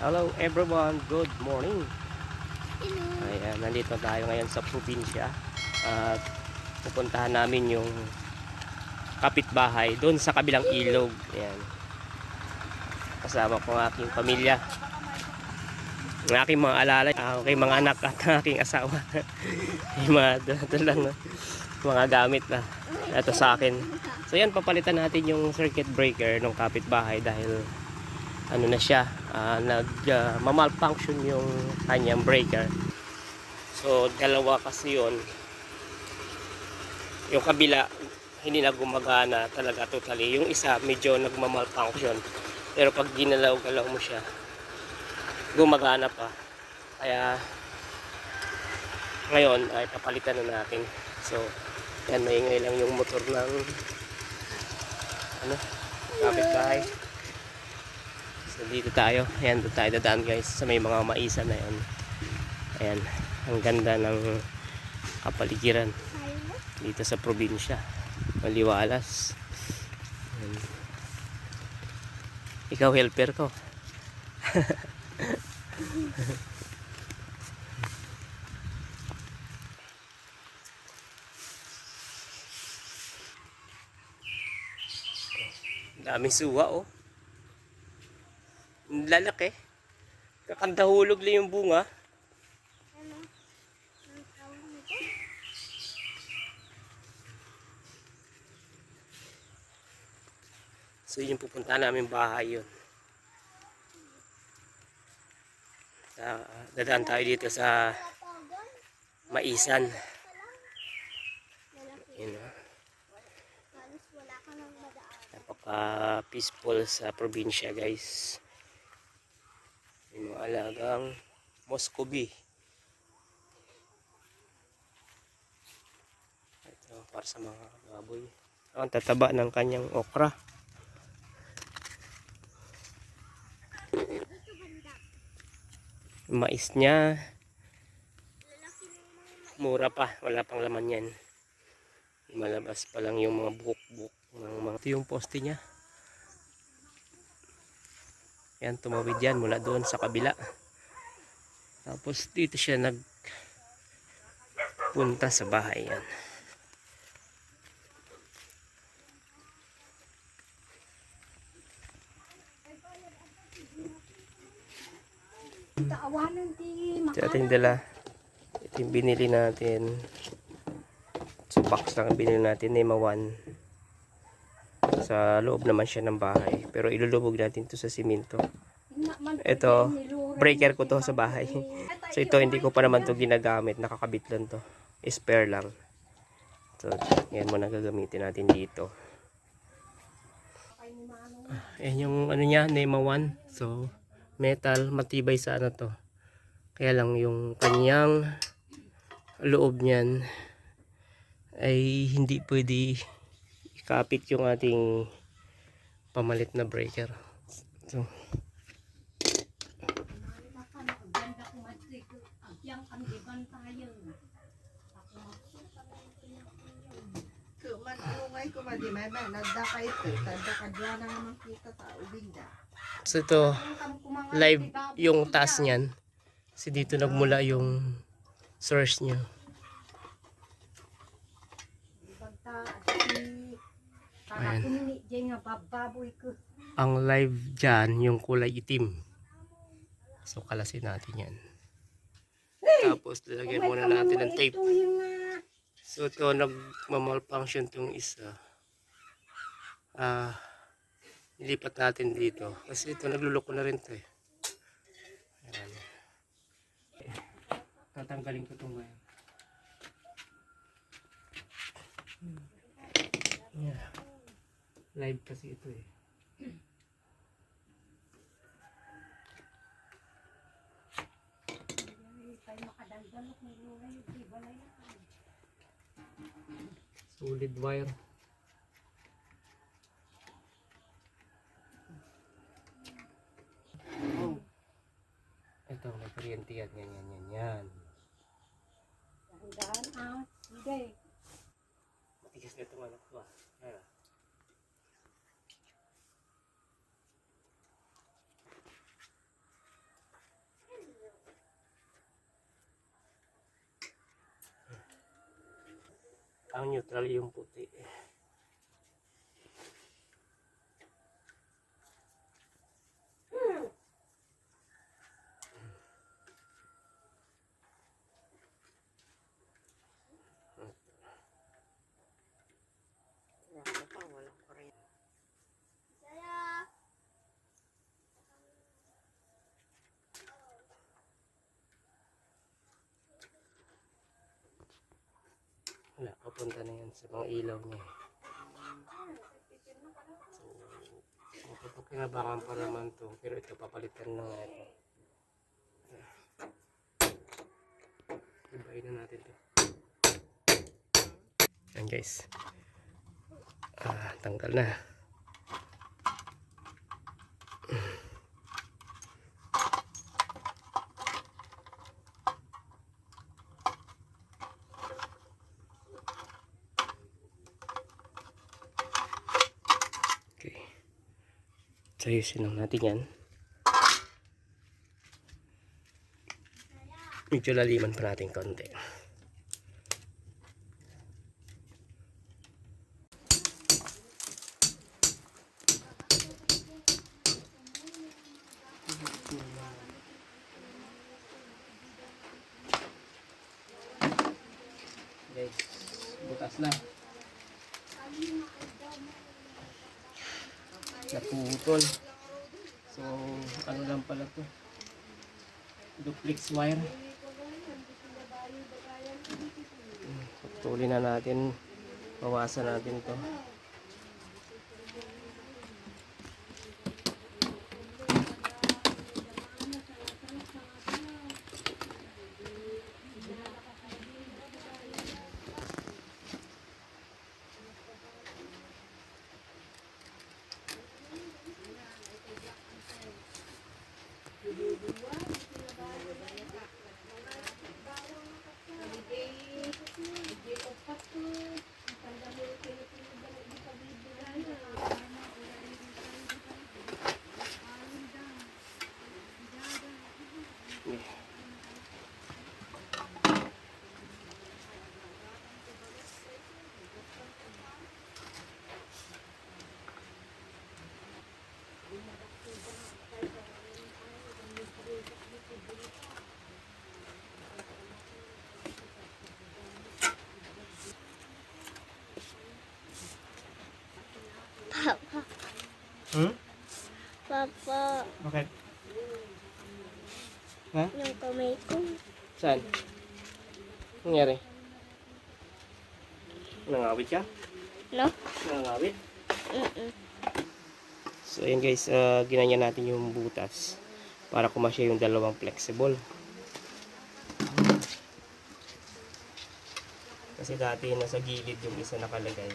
Hello everyone, good morning. Hello. Ayan, nandito tayo ngayon sa probinsya at pupuntahan namin yung kapitbahay doon sa kabilang ilog. Ayan. Kasama ko ang aking pamilya, ang aking mga alalay, ang aking mga anak at ang aking asawa. Yung mga dalang mga gamit na ito sa akin. So yan, papalitan natin yung circuit breaker ng kapitbahay dahil ano na siya, malfunction yung kanyang breaker. So dalawa kasi yun, yung kabila hindi na gumagana talaga totally, yung isa medyo nagma-malfunction, pero pag ginalaw-galaw mo siya gumagana pa. Kaya ngayon ay papalitan na natin. So yan, maingay lang yung motor ng kapitbahay. So dito tayo, ayan, doon tayo dadaan guys sa may mga maisan na yun. Ayan, ang ganda ng kapaligiran dito sa probinsya, maliwalas. Ayan. Ikaw helper ko. Daming suwa oh. Lalaki. Kakandahulog lang yung bunga. Ano? Ang tawag nito? So yung pupunta namin bahay yun. Dadaan tayo dito sa Maisan. Yun, Halos wala ka nang madaan. napaka peaceful sa probinsya guys. Yung mga alagang Muscovy. Ito para sa mga baboy. Ang tataba ng kanyang okra. Yung mais niya mura pa, wala pang laman yan. Malabas pa lang yung mga buhok-buhok ng mga. Ito yung poste niya. Yan, tumawid yan mula doon sa kabila. Tapos dito siya nagpunta sa bahay yan. Ito ating dala. Ito yung binili natin. Sa box lang ang binili natin, Nema 1. Sa loob naman siya ng bahay. Pero ilulubog natin to sa simento. Ito, breaker ko to sa bahay. So ito, hindi ko pa naman to ginagamit. Nakakabit lang to. Spare lang. So, yan muna gagamitin natin dito. Ayan yung ano niya, Nema 1. So, metal, matibay sa ano to. Kaya lang yung kanyang loob niyan ay hindi pwede ikapit yung ating pamalit na breaker. So, so ito, live yung taas niyan. Kasi dito nagmula yung source niya. Ayan. Ang live dyan, yung kulay itim. So kalasin natin yan. Tapos lalagyan muna natin ng tape. So ito, nagmamalfunction itong isa. Nilipat natin dito. Kasi ito, nagluloko na rin ito eh. Ayan. Tatanggalin ko itong ngayon. Yeah. Live kasi ito eh. Solid wire. Oh. Ito, may kuryente yan. Yan. Matigas na itong anak ko ah. Ayan. Ang neutral yung puti. Wala pa, walang kuryente. Saya. Wala, papunta na yan sa mga ilaw niya. So mapapakinabangan pa naman to, pero ito papalitan na nga ito. Ibahin na natin to. Yan guys. Tanggal na. Okay. Sayusin lang natin yan. Medyo laliman pa natin konti. Guys, butas na. Naputol. So, ano lang pala to? Duplex wire. Putulin na natin. Bawasan natin to. Papa. Papa. Bakit? Ha? Yung kamay ko. Saan? Nangyari? Nangawit ka? No? Nangawit? Mm-mm. So ayun guys, ginanyan natin yung butas para kumasya yung dalawang flexible. Kasi dati nasa gilid yung isa nakalagay.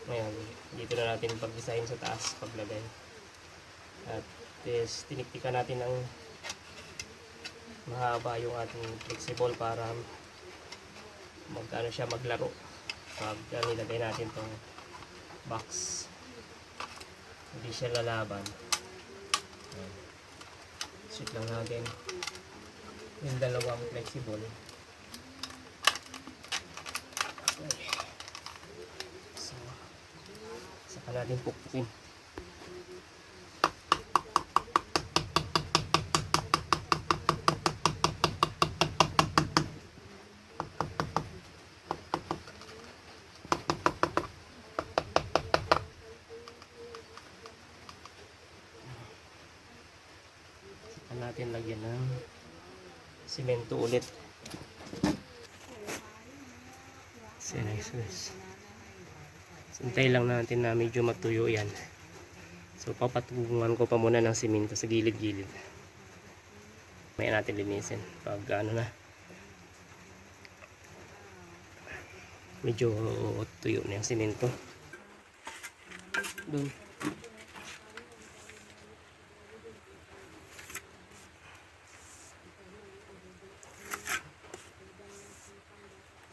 Ngayon, dito na natin pag-design sa taas paglagay. At tiniktikan natin ng mahaba yung ating flexible para magkano siya maglaro pag nilagay natin tong box. Hindi siya lalaban. Shoot lang natin yung dalawang flexible. Okay. So, saka natin pukpukin. Natin lagyan ng simento ulit. Sintay lang natin na medyo matuyo yan. So papatungan ko pa muna ng simento sa gilid-gilid. May natin linisin pag ano na medyo tuyo na yung simento. Doon.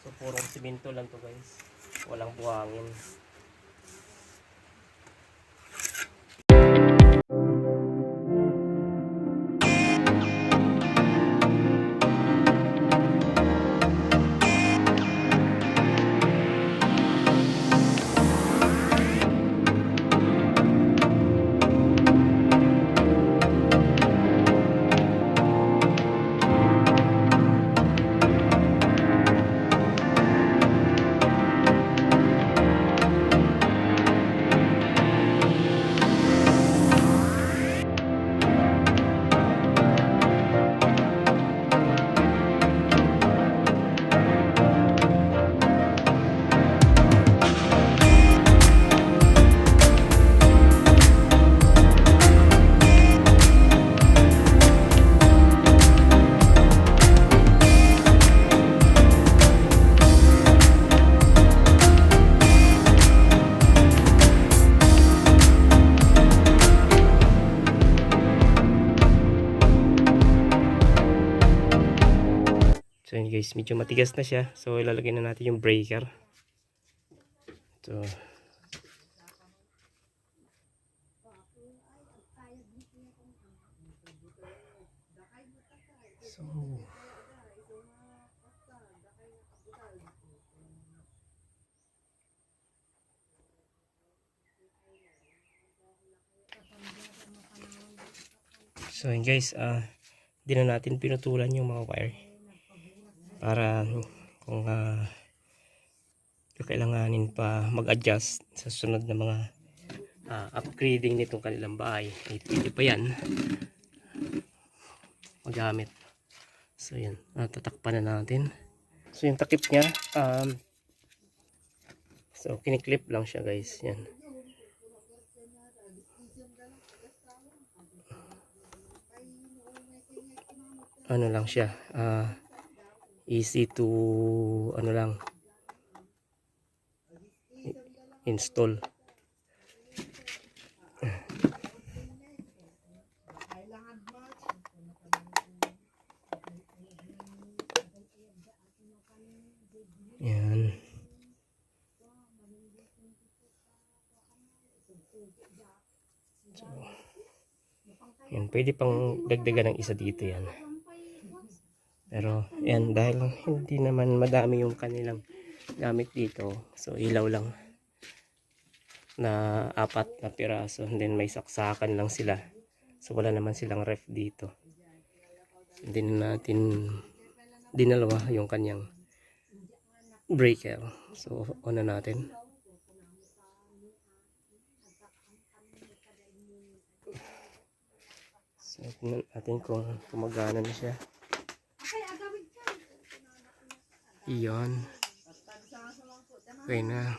So purong simento lang to guys. Walang buhangin. guys, medyo matigas na siya. So ilalagay na natin yung breaker. So So yun guys, di na natin pinutulan yung mga wire para kung kailanganin pa mag-adjust sa sunod na mga upgrading nitong kanilang bahay, ay pwede pa yan magamit. So yan, tatakpan na natin. So yung takip niya, so kiniklip lang siya guys, yan. Ano lang siya, easy to install. Yan. So, yan, pwede pang dagdagan ng isa dito yan. Pero yan, dahil hindi naman madami yung kanilang gamit dito, so ilaw lang na 4 na piraso, and then may saksakan lang sila, so wala naman silang ref dito. Hindi na natin dinalawa yung kanyang breaker. So on na natin. So tingnan natin kung gumagana na siya. Iyon. Okay na.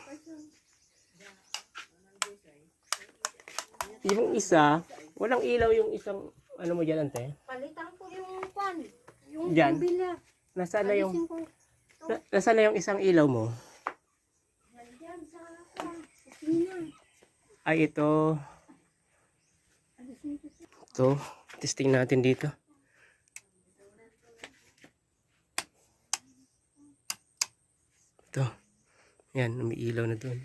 Yung isa, walang ilaw yung isang, ano mo dyan, ante? Palitan ko yung kwan. Yung Dyan? bila. Nasaan na yung, Alisin ko. nasaan na yung isang ilaw mo? Nandiyan sa kwan. Kusina. Ay, ito. Alisin ko sa... Ito. Testing natin dito. Ito. Yan, may ilaw na doon.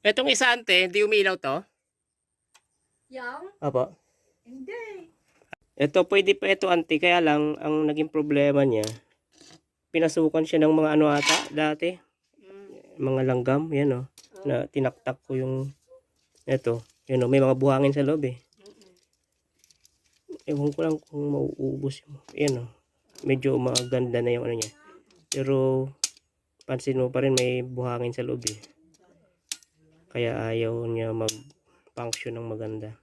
Etong isa, ante, hindi umiilaw to? Yang? Opo. Hindi. Ito, pwede pa ito, ante. Kaya lang, ang naging problema niya, pinasukan siya ng mga ano ata dati. Mga langgam, yan o. Na tinaktak ko yung, ito. Yan o, may mga buhangin sa loob eh. Ewan ko lang kung mauubos yung, yan o. Medyo maganda na yung ano niya. Pero, pansin mo pa rin may buhangin sa loob eh. Kaya ayaw niya mag-function ng maganda.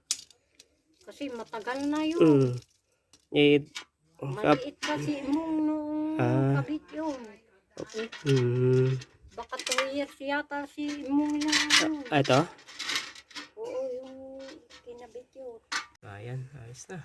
Kasi matagal na yun. Eh, Maliit kasi mong nung kabit yun. Baka 2 years yata si mong na ano. Ito? Oo, yung kinabit yun. Ayan, ayos na.